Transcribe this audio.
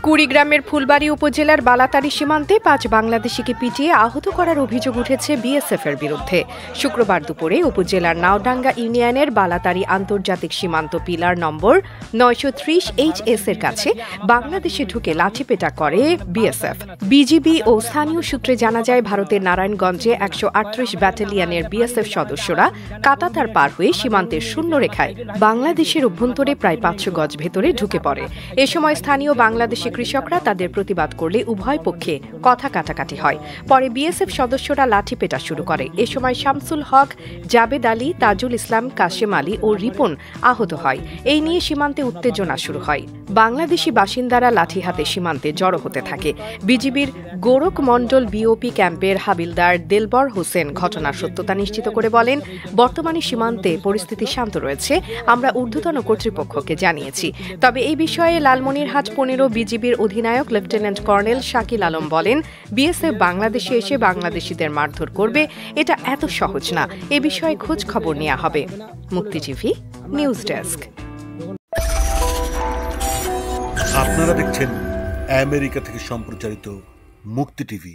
কুড়িগ্রামের ফুলবাড়ী উপজেলার বালাতাড়ি সীমান্তে ৫ বাংলাদেশিকে পিটিয়ে আহত করার অভিযোগ উঠেছে বিএসএফের বিরুদ্ধে। শুক্রবার দুপুরে উপজেলার নাওডাঙ্গা ইউনিয়নের বালাতাড়ি আন্তর্জাতিক সীমান্ত পিলার নম্বর ৯৩০ HS এর কাছে বাংলাদেশে ঢুকে লাঠিপেটা করে বিএসএফ। বিজিবি ও স্থানীয় সূত্রে জানা যায়, ভারতের নারায়ণগঞ্জে ১৩৮ ব্যাটালিয়নের বিএসএফ সদস্যরা কাঁটাতার পার হয়ে সীমান্তের শূন্যরেখায় বাংলাদেশের অভ্যন্তরে প্রায় ৫০০ গজ ভেতরে ঢুকে পড়ে। এ সময় স্থানীয় বাংলাদেশি কৃষকরা তাদের প্রতিবাদ করলে উভয় পক্ষে কথা কাটাকাটি হয়। পরে বিএসএফ সদস্যরা লাঠিপেটা শুরু করে। এ সময় শামসুল হক, জাবেদ আলী, তাজুল ইসলাম, কাশেম আলী ও রিপন আহত হয়। এই নিয়ে সীমান্তে উত্তেজনা শুরু হয়। বাংলাদেশি বাসিন্দারা লাঠি হাতে সীমান্তে জড়ো হতে থাকে। বিজিবির গোরখ মণ্ডল বিওপি ক্যাম্পের হাবিলদার দেলবর হোসেন ঘটনার সত্যতা নিশ্চিত করে বলেন, বর্তমানে সীমান্তে পরিস্থিতি শান্ত রয়েছে। আমরা ঊর্ধ্বতন কর্তৃপক্ষকে জানিয়েছি। তবে এই বিষয়ে লালমনিরহাট ১৫ বিজিবির অধিনায়ক লেফটেন্যান্ট কর্নেল শাকিল আলম বলেন, বিএসএফ বাংলাদেশে এসে বাংলাদেশিদের মারধর করবে, এটা এত সহজ না। এ বিষয়ে খোঁজ খবর নেওয়া হবে। মুক্তি টিভি নিউজ ডেস্ক। আপনারা দেখছেন আমেরিকা থেকে সম্প্রচারিত মুক্তি টিভি।